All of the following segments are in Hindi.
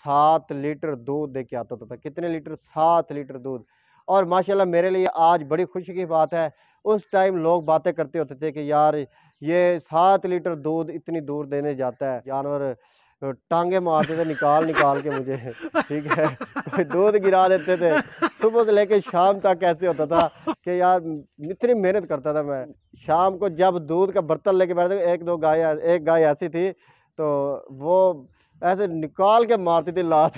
7 लीटर दूध दे के आता था। कितने लीटर? 7 लीटर दूध। और माशाल्लाह मेरे लिए आज बड़ी खुशी की बात है। उस टाइम लोग बातें करते होते थे कि यार ये 7 लीटर दूध इतनी दूर देने जाता है। जानवर टांगे मारते थे निकाल निकाल के मुझे ठीक है कोई दूध गिरा देते थे। सुबह से लेके शाम तक ऐसे होता था कि यार इतनी मेहनत करता था मैं। शाम को जब दूध का बर्तन लेके बैठते, एक गाय ऐसी थी तो वो ऐसे निकाल के मारती थी लात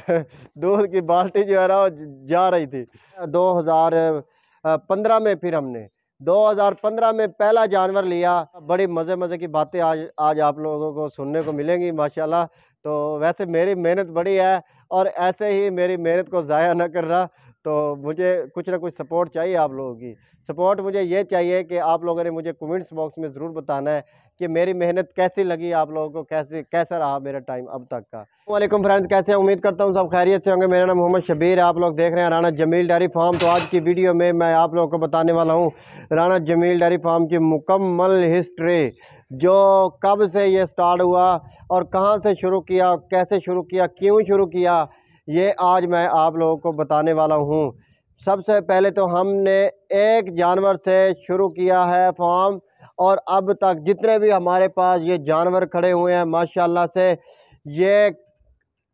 दूध की बाल्टी जो है ना वो जा रही थी। 2015 में फिर हमने 2015 में पहला जानवर लिया। बड़ी मज़े मज़े की बातें आज आप लोगों को सुनने को मिलेंगी माशाल्लाह। तो वैसे मेरी मेहनत बड़ी है और ऐसे ही मेरी मेहनत को ज़ाया न करना। तो मुझे कुछ ना कुछ सपोर्ट चाहिए आप लोगों की। सपोर्ट मुझे ये चाहिए कि आप लोगों ने मुझे कमेंट्स बॉक्स में ज़रूर बताना है कि मेरी मेहनत कैसी लगी आप लोगों को, कैसा रहा मेरा टाइम अब तक का। वालेकुम फ्रेंड्स, कैसे हैं? उम्मीद करता हूँ सब खैरियत से होंगे। मेरा नाम मोहम्मद शबीर है, आप लोग देख रहे हैं राना जमील डेयरी फार्म। तो आज की वीडियो में मैं आप लोगों को बताने वाला हूँ राना जमील डेयरी फार्म की मुकम्मल हिस्ट्री, जो कब से ये स्टार्ट हुआ और कहाँ से शुरू किया, कैसे शुरू किया, क्यों शुरू किया, ये आज मैं आप लोगों को बताने वाला हूँ। सबसे पहले तो हमने एक जानवर से शुरू किया है फार्म, और अब तक जितने भी हमारे पास ये जानवर खड़े हुए हैं माशाल्लाह से, ये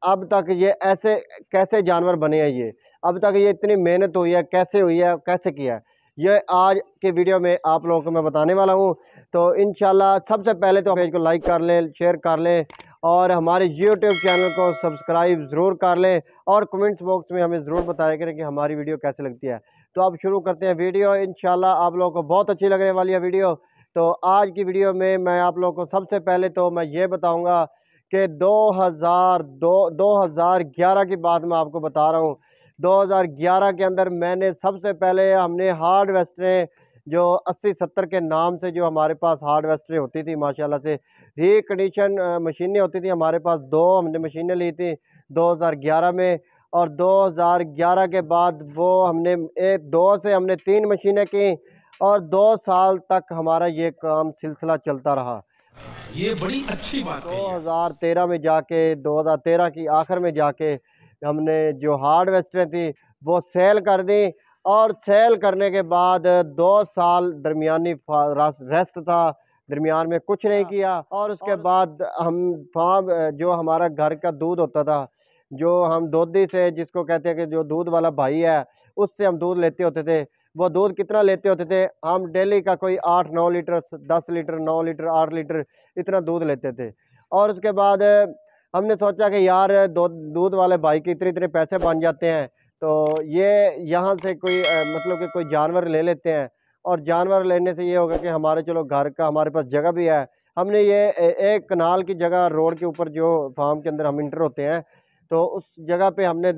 अब तक ये ऐसे कैसे जानवर बने हैं, ये अब तक ये इतनी मेहनत हुई है, कैसे हुई है, कैसे किया है, ये आज के वीडियो में आप लोगों को मैं बताने वाला हूँ। तो इंशाल्लाह सबसे पहले तो पेज को लाइक कर लें, शेयर कर लें और हमारे यूट्यूब चैनल को सब्सक्राइब ज़रूर कर लें और कमेंट्स बॉक्स में हमें ज़रूर बताया करें कि हमारी वीडियो कैसे लगती है। तो अब शुरू करते हैं वीडियो। इंशाल्लाह आप लोगों को बहुत अच्छी लगने वाली है वीडियो। तो आज की वीडियो में मैं आप लोगों को सबसे पहले तो मैं ये बताऊंगा कि 2011 की बात मैं आपको बता रहा हूँ। 2011 के अंदर मैंने सबसे पहले हमने हार्वेस्टरें जो 80-70 के नाम से जो हमारे पास हार्वेस्टरें होती थी माशाल्लाह से, रिकंडीशन मशीनें होती थी हमारे पास। दो हमने मशीनें ली थी 2011 में, और 2011 के बाद वो हमने एक दो से हमने 3 मशीनें की और 2 साल तक हमारा ये काम सिलसिला चलता रहा। ये बड़ी अच्छी बात है। 2013 में जाके 2013 की आखिर में जाके हमने जो हार्वेस्टर थी वो सेल कर दी, और सेल करने के बाद 2 साल दरमियानी रेस्ट था, दरमियान में कुछ नहीं किया। और उसके बाद हम फार्म जो हमारा घर का दूध होता था, जो हम दूधी से जिसको कहते हैं कि जो दूध वाला भाई है, उससे हम दूध लेते होते थे। वो दूध कितना लेते होते थे हम? डेली का कोई 8-9 लीटर, 10 लीटर, 9 लीटर, 8 लीटर इतना दूध लेते थे। और उसके बाद हमने सोचा कि यार दूध वाले भाई के इतने इतने पैसे बन जाते हैं, तो ये यहाँ से कोई मतलब कि कोई जानवर ले लेते हैं। और जानवर लेने से ये होगा कि हमारे चलो घर का हमारे पास जगह भी है। हमने ये एक कनाल की जगह रोड के ऊपर जो फार्म के अंदर हम इंटर होते हैं, तो उस जगह पे हमने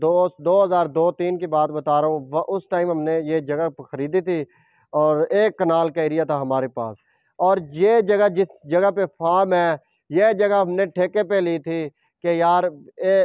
2002-3 की बात बता रहा हूँ, उस टाइम हमने ये जगह खरीदी थी और एक कनाल का एरिया था हमारे पास। और ये जगह जिस जगह पे फार्म है, यह जगह हमने ठेके पे ली थी कि यार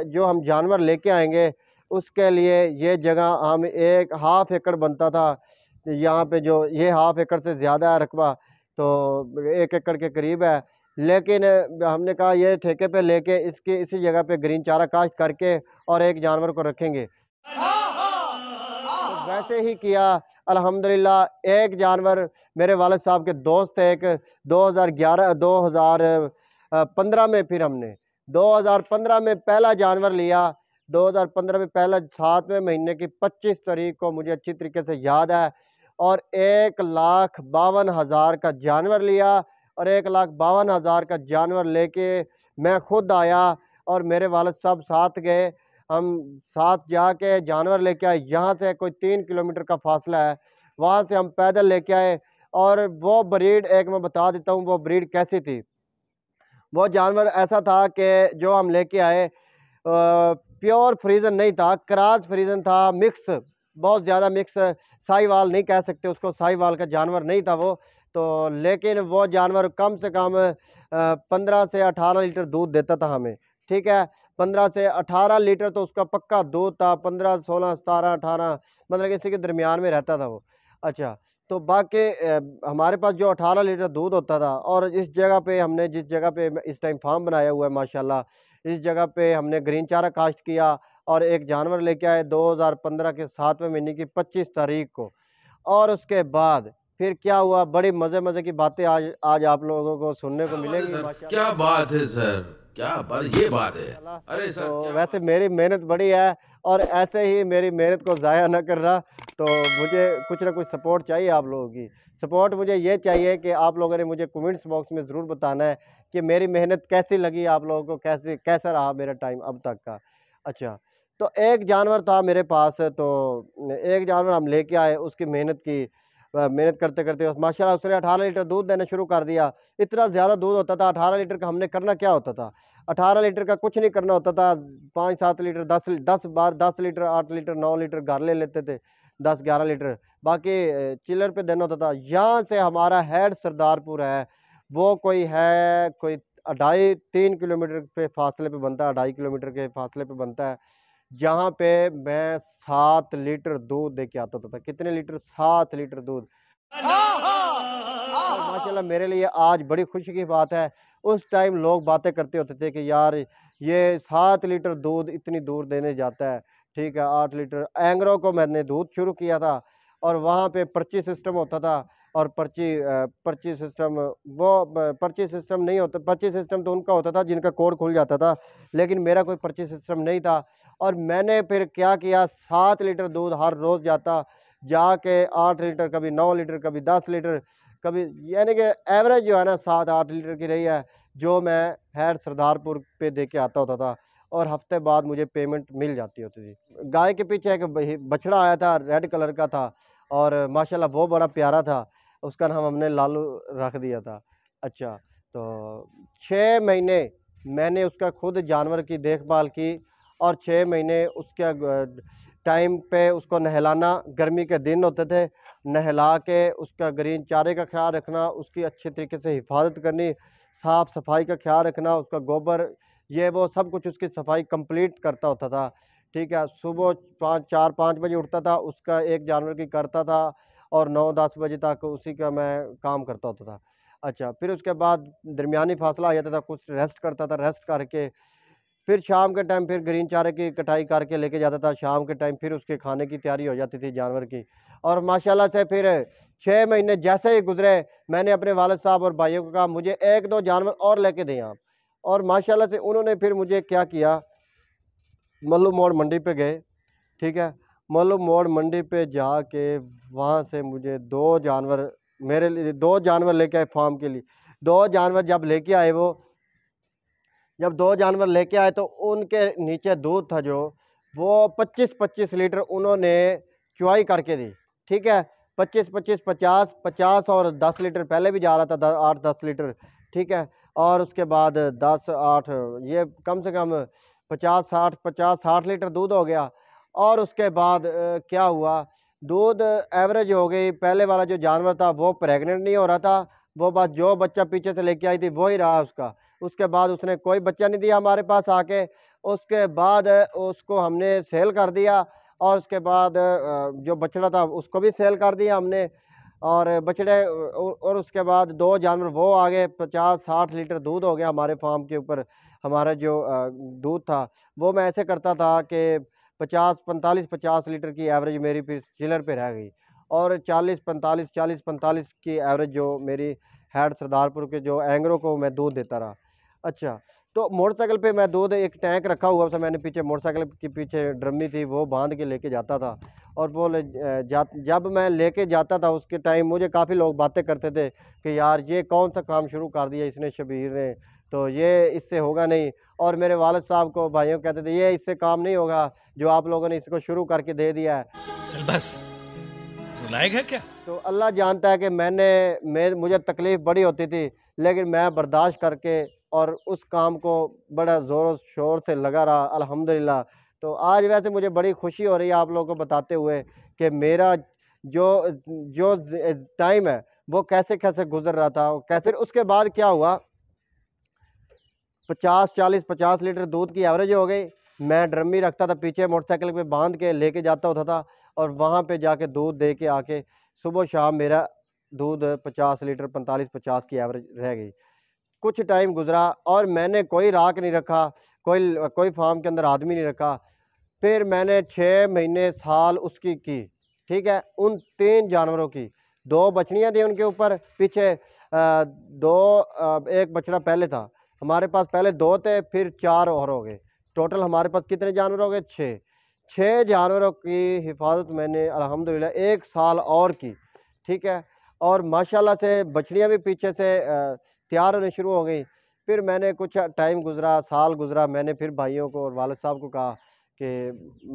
जो हम जानवर लेके आएंगे उसके लिए ये जगह हम एक हाफ एकड़ बनता था यहाँ पे, जो ये हाफ एकड़ से ज़्यादा है रकबा, तो 1 एकड़ के करीब है। लेकिन हमने कहा ये ठेके पे लेके इसकी इसी जगह पे ग्रीन चारा काश्त करके और एक जानवर को रखेंगे। तो वैसे ही किया अल्हम्दुलिल्लाह। एक जानवर मेरे वालिद साहब के दोस्त थे, एक 2015 में फिर हमने 2015 में पहला जानवर लिया। 2015 में पहला 7वें महीने की 25 तारीख को मुझे अच्छी तरीके से याद है, और 1,52,000 का जानवर लिया। और 1,52,000 का जानवर लेके मैं खुद आया और मेरे वालिद साहब साथ गए। हम साथ जाके जानवर लेके आए। यहाँ से कोई 3 किलोमीटर का फासला है, वहाँ से हम पैदल लेके आए। और वो ब्रीड एक मैं बता देता हूँ वो ब्रीड कैसी थी। वो जानवर ऐसा था कि जो हम लेके आए प्योर फ्रीजन नहीं था, क्रॉस फ्रीजन था, मिक्स, बहुत ज़्यादा मिक्स। साहिवाल नहीं कह सकते उसको, साहिवाल का जानवर नहीं था वो। तो लेकिन वो जानवर कम से कम 15 से 18 लीटर दूध देता था हमें, ठीक है। 15 से 18 लीटर तो उसका पक्का दूध था। 15, 16, 17, 18 मतलब इसी के दरमियान में रहता था वो। अच्छा, तो बाकी हमारे पास जो 18 लीटर दूध होता था, और इस जगह पे हमने जिस जगह पे इस टाइम फार्म बनाया हुआ है माशाल्लाह, इस जगह पे हमने ग्रीन चारा काश्त किया और एक जानवर लेके आए 2015 के 7वें महीने की 25 तारीख को। और उसके बाद फिर क्या हुआ, बड़ी मज़े-मज़े की बातें आज आज आप लोगों को सुनने को क्या बात है मिलेंगी सर, माशाल्लाह। क्या बात है सर, क्या बात, ये बात है। माशाल्लाह। अरे तो सर क्या वैसे बात। मेरी मेहनत बड़ी है और ऐसे ही मेरी मेहनत को ज़ाया ना करना, तो मुझे कुछ ना कुछ सपोर्ट चाहिए आप लोगों की। सपोर्ट मुझे ये चाहिए कि आप लोगों ने मुझे कमेंट्स बॉक्स में ज़रूर बताना है कि मेरी मेहनत कैसी लगी आप लोगों को, कैसा रहा मेरा टाइम अब तक का। अच्छा, तो एक जानवर था मेरे पास, तो एक जानवर हम लेके आए, उसकी मेहनत की। मेहनत करते-करते माशाल्लाह उसने 18 लीटर दूध देना शुरू कर दिया। इतना ज़्यादा दूध होता था, 18 लीटर का हमने करना क्या होता था? 18 लीटर का कुछ नहीं करना होता था, 5-7 लीटर 10 बार 10 लीटर, 8 लीटर, 9 लीटर घर ले लेते थे, 10-11 लीटर, बाकी चिल्लर पे देना होता था। यहाँ से हमारा हेड सरदारपुर है, वो कोई 2.5-3 किलोमीटर पे फासले पे बनता है, 2.5 किलोमीटर के फासले पे बनता है, जहाँ पे मैं 7 लीटर दूध दे के आता होता था। कितने लीटर? 7 लीटर दूध। और माशाल्लाह मेरे लिए आज बड़ी खुशी की बात है। उस टाइम लोग बातें करते होते थे कि यार ये 7 लीटर दूध इतनी दूर देने जाता है, ठीक है, 8 लीटर। एंगरों को मैंने दूध शुरू किया था और वहाँ पे पर्ची सिस्टम होता था और पर्ची सिस्टम वो ब पर्ची सिस्टम नहीं होता, पर्ची सिस्टम तो उनका होता था जिनका कोड खुल जाता था, लेकिन मेरा कोई पर्ची सिस्टम नहीं था। और मैंने फिर क्या किया, 7 लीटर दूध हर रोज़ जाता, जाके 8 लीटर, कभी 9 लीटर, कभी 10 लीटर, कभी, यानी कि एवरेज जो है ना 7-8 लीटर की रही है, जो मैं हेड सरदारपुर पे दे के आता होता था और हफ्ते बाद मुझे पेमेंट मिल जाती होती थी। गाय के पीछे एक बछड़ा आया था, रेड कलर का था और माशाल्लाह वो बड़ा प्यारा था, उसका नाम हमने लालू रख दिया था। अच्छा, तो 6 महीने मैंने उसका खुद जानवर की देखभाल की और 6 महीने उसके टाइम पे उसको नहलाना, गर्मी के दिन होते थे, नहला के उसका ग्रीन चारे का ख़्याल रखना, उसकी अच्छे तरीके से हिफाज़त करनी, साफ़-सफ़ाई का ख़्याल रखना, उसका गोबर, ये वो सब कुछ उसकी सफ़ाई कंप्लीट करता होता था, ठीक है। सुबह 4-5 बजे उठता था, उसका एक जानवर की करता था और 9-10 बजे तक उसी का मैं काम करता होता था। अच्छा, फिर उसके बाद दरमियानी फ़ासला आ जाता था, कुछ रेस्ट करता था, रेस्ट करके फिर शाम के टाइम फिर ग्रीन चारे की कटाई करके लेके जाता था, शाम के टाइम फिर उसके खाने की तैयारी हो जाती थी जानवर की। और माशाल्लाह से फिर 6 महीने जैसे ही गुज़रे, मैंने अपने वालिद साहब और भाइयों को कहा मुझे 1-2 जानवर और लेके दें आप। और माशाल्लाह से उन्होंने फिर मुझे क्या किया, मल्लू मोड़ मंडी पे गए, ठीक है। मल्लू मोड़ मंडी पे जाके वहाँ से मुझे 2 जानवर, मेरे लिए 2 जानवर लेके आए फार्म के लिए। 2 जानवर जब लेके आए वो, जब 2 जानवर लेके आए तो उनके नीचे दूध था जो, वो 25-25 लीटर उन्होंने चुवाई करके दी, ठीक है? 25-25, 50, 50 और 10 लीटर पहले भी जा रहा था, द 8-10 लीटर, ठीक है? और उसके बाद 10, 8, ये कम से कम 50-60 लीटर दूध हो गया। और उसके बाद क्या हुआ, दूध एवरेज हो गई, पहले वाला जो जानवर था वो प्रेग्नेंट नहीं हो रहा था, वो बस जो बच्चा पीछे से लेके आई थी वो ही रहा उसका। उसके बाद उसने कोई बच्चा नहीं दिया हमारे पास आके, उसके बाद उसको हमने सेल कर दिया और उसके बाद जो बछड़ा था उसको भी सेल कर दिया हमने। और बछड़े और उसके बाद 2 जानवर वो आ गए, 50-60 लीटर दूध हो गया हमारे फार्म के ऊपर। हमारा जो दूध था वो मैं ऐसे करता था कि 50-45 लीटर की एवरेज मेरी फिर चिलर पे रह गई और 40-45 की एवरेज जो मेरी हेड सरदारपुर के जो एंगरों को मैं दूध देता रहा। अच्छा, तो मोटरसाइकिल पे मैं दूध, एक टैंक रखा हुआ था मैंने पीछे, मोटरसाइकिल के पीछे ड्रमी थी, वो बाँध के लेके जाता था। और वो जब मैं लेके जाता था उसके टाइम मुझे काफ़ी लोग बातें करते थे कि यार ये कौन-सा काम शुरू कर दिया इसने शब्बीर ने, तो ये इससे होगा नहीं। और मेरे वालिद साहब को, भाइयों को कहते थे ये इससे काम नहीं होगा, जो आप लोगों ने इसको शुरू करके दे दिया है। चल बस, तू लायक है क्या। तो अल्लाह जानता है कि मुझे तकलीफ़ बड़ी होती थी, लेकिन मैं बर्दाश्त करके और उस काम को बड़ा ज़ोर-शोर से लगा रहा अल्हम्दुलिल्लाह। तो आज वैसे मुझे बड़ी खुशी हो रही है आप लोगों को बताते हुए कि मेरा जो जो टाइम है वो कैसे-कैसे गुज़र रहा था, और कैसे उसके बाद क्या हुआ, 50 लीटर दूध की एवरेज हो गई। मैं ड्रमी रखता था पीछे, मोटरसाइकिल पे बाँध के लेके जाता होता था और वहाँ पे जाके दूध दे के आके सुबह-शाम मेरा दूध 50 लीटर, 45-50 की एवरेज रह गई। कुछ टाइम गुज़रा और मैंने कोई राख नहीं रखा, कोई कोई फार्म के अंदर आदमी नहीं रखा। फिर मैंने 6 महीने साल उसकी की, ठीक है, उन 3 जानवरों की। 2 बछड़ियाँ थी उनके ऊपर पीछे, 2 1 बछड़ा पहले था हमारे पास, पहले 2 थे फिर 4 और हो गए। टोटल हमारे पास कितने जानवर हो गए? 6। 6 जानवरों की हिफाजत मैंने अल्हम्दुलिल्लाह 1 साल और की, ठीक है। और माशाल्लाह से बछड़ियाँ भी पीछे से तैयार होने शुरू हो गई। फिर मैंने कुछ टाइम गुज़रा, साल गुज़रा, मैंने फिर भाइयों को और वालिद साहब को कहा कि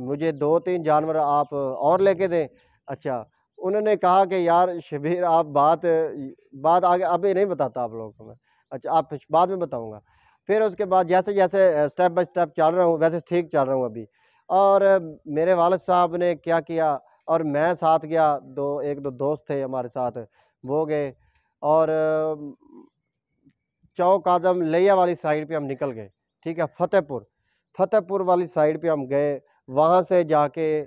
मुझे 2-3 जानवर आप और लेके दें। अच्छा, उन्होंने कहा कि यार शबीर आप बात आगे अभी नहीं बताता आप लोगों को मैं। अच्छा, आप बाद में बताऊँगा। फिर उसके बाद जैसे-जैसे स्टेप बाय स्टेप चल रहा हूँ, वैसे ठीक चल रहा हूँ अभी। और मेरे वालिद साहब ने क्या किया और मैं साथ गया, 1-2 दोस्त थे हमारे साथ, वो गए और चौक आज़म लिया वाली साइड पे हम निकल गए, ठीक है, फतेहपुर वाली साइड पे हम गए। वहाँ से जाके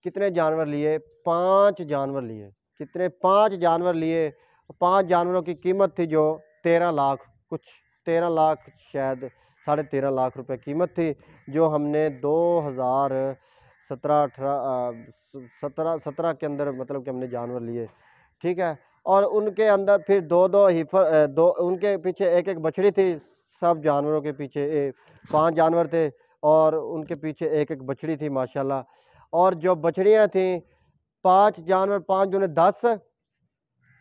कितने जानवर लिए? 5 जानवर लिए। कितने? 5 जानवर लिए। 5 जानवरों की कीमत थी जो 13 लाख कुछ, 13 लाख शायद, साढ़े 13 लाख रुपए कीमत थी, जो हमने 2017 के अंदर मतलब कि हमने जानवर लिए, ठीक है। और उनके अंदर फिर 2-2 दो उनके पीछे 1-1 बछड़ी थी, सब जानवरों के पीछे 5 जानवर थे और उनके पीछे 1-1 बछड़ी थी माशाल्लाह। और जो बछड़ियाँ थीं, 5 जानवर, 5 दूने 10,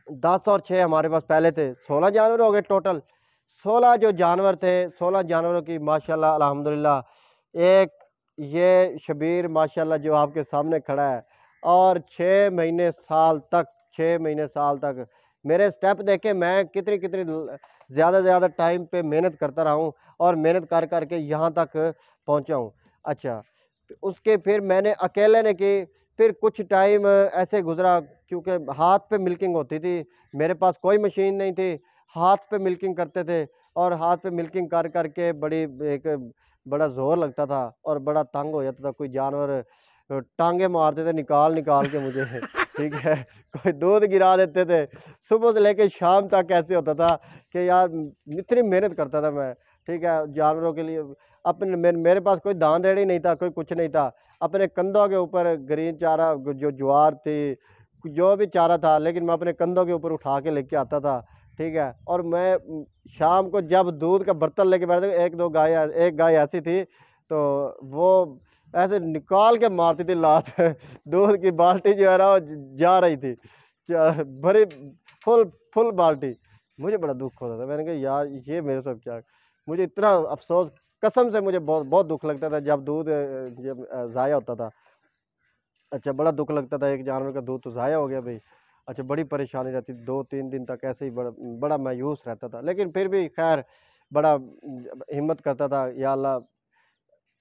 10 और 6 हमारे पास पहले थे, 16 जानवर हो गए टोटल। 16 जो जानवर थे, 16 जानवरों की माशाल्लाह अल्हम्दुलिल्लाह एक ये शबीर माशाल्लाह जो आपके सामने खड़ा है, और 6 महीने साल तक, 6 महीने साल तक मेरे स्टेप देखे मैं कितनी-कितनी ज़्यादा से ज़्यादा टाइम पे मेहनत करता रहा हूँ और मेहनत कर के यहाँ तक पहुँचा हूँ। अच्छा, उसके फिर मैंने अकेले ने की, फिर कुछ टाइम ऐसे गुज़रा क्योंकि हाथ पे मिल्किंग होती थी, मेरे पास कोई मशीन नहीं थी, हाथ पे मिल्किंग करते थे और हाथ पे मिल्किंग कर के एक बड़ा ज़ोर लगता था और बड़ा तंग हो जाता था। कोई जानवर टाँगे मारते थे निकाल के मुझे ठीक है, कोई दूध गिरा देते थे। सुबह से लेके शाम तक ऐसे होता था कि यार इतनी मेहनत करता था मैं, ठीक है, जानवरों के लिए। अपने मेरे पास कोई दान-दहेड़ी नहीं था, कोई कुछ नहीं था। अपने कंधों के ऊपर ग्रीन चारा, जो ज्वार थी, जो भी चारा था, लेकिन मैं अपने कंधों के ऊपर उठा के लेके आता था, ठीक है। और मैं शाम को जब दूध का बर्तन लेके बैठता, 1 गाय ऐसी थी, तो वो ऐसे निकाल के मारती थी लात दूध की बाल्टी जो है ना, वो जा रही थी। भरी फुल फुल बाल्टी। मुझे बड़ा दुःख होता था। मैंने कहा यार ये मेरे साथ क्या, मुझे इतना अफ़सोस, कसम से मुझे बहुत बहुत दुःख लगता था जब दूध जब ज़ाया होता था। अच्छा, बड़ा दुःख लगता था, एक जानवर का दूध तो ज़ाया हो गया भई। अच्छा, बड़ी परेशानी रहती थी, 2-3 दिन तक ऐसे ही बड़ा मायूस रहता था। लेकिन फिर भी ख़ैर बड़ा हिम्मत करता था, या अल्लाह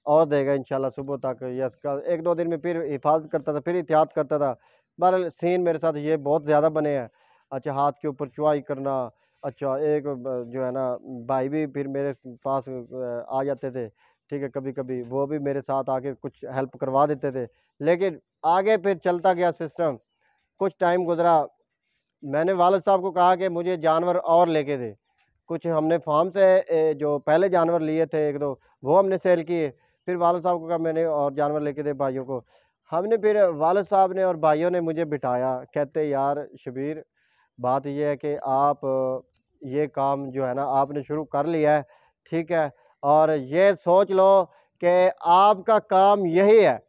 और देगा इंशाल्लाह सुबह तक, या इसका 1-2 दिन में फिर हिफ़ाज़त करता था, फिर एहतियात करता था। बहरहाल सीन मेरे साथ ये बहुत ज़्यादा बने हैं। अच्छा, हाथ के ऊपर चुआई करना। अच्छा, एक जो है ना भाई भी फिर मेरे पास आ जाते थे, ठीक है, कभी-कभी वो भी मेरे साथ आके कुछ हेल्प करवा देते थे। लेकिन आगे फिर चलता गया सिस्टम, कुछ टाइम गुज़रा, मैंने वालिद साहब को कहा कि मुझे जानवर और लेके दें। कुछ हमने फार्म से जो पहले जानवर लिए थे 1-2, वो हमने सेल किए। फिर वालिद साहब को कहा मैंने और जानवर लेके दे भाइयों को। हमने फिर वालिद साहब ने और भाइयों ने मुझे बिठाया, कहते यार शबीर, बात ये है कि आप ये काम जो है ना आपने शुरू कर लिया है, ठीक है? और ये सोच लो कि आपका काम यही है।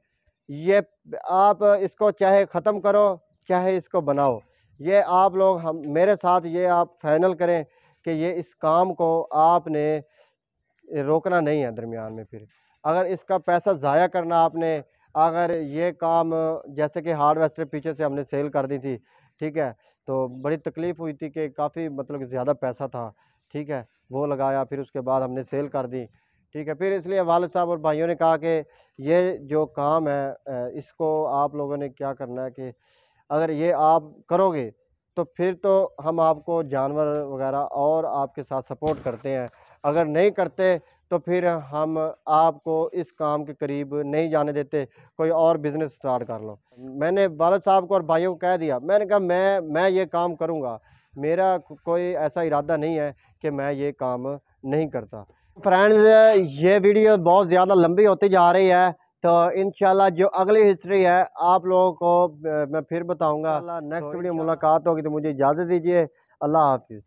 ये आप इसको चाहे ख़त्म करो, चाहे इसको बनाओ। ये आप लोग हम मेरे साथ ये आप फ़ाइनल करें कि ये इस काम को आपने रोकना नहीं है दरमियान में फिर। अगर इसका पैसा ज़ाया करना आपने, अगर ये काम जैसे कि हार्वेस्टर पीछे से हमने सेल कर दी थी, ठीक है? तो बड़ी तकलीफ़ हुई थी कि काफ़ी मतलब कि ज़्यादा पैसा था, ठीक है? वो लगाया, फिर उसके बाद हमने सेल कर दी, ठीक है? फिर इसलिए वालिद साहब और भाइयों ने कहा कि ये जो काम है इसको आप लोगों ने क्या करना है कि अगर ये आप करोगे, तो फिर तो हम आपको जानवर वग़ैरह और आपके साथ सपोर्ट करते हैं। अगर नहीं करते, तो फिर हम आपको इस काम के करीब नहीं जाने देते, कोई और बिज़नेस स्टार्ट कर लो। मैंने वालिद साहब को और भाइयों को कह दिया, मैंने कहा मैं ये काम करूँगा। मेरा कोई ऐसा इरादा नहीं है कि मैं ये काम नहीं करता। फ्रेंड्स, ये वीडियो बहुत ज़्यादा लंबी होती जा रही है, तो इंशाल्लाह जो अगली हिस्ट्री है आप लोगों को मैं फिर बताऊंगा। नेक्स्ट वीडियो मुलाकात होगी, तो मुझे इजाज़त दीजिए। अल्लाह हाफिज़।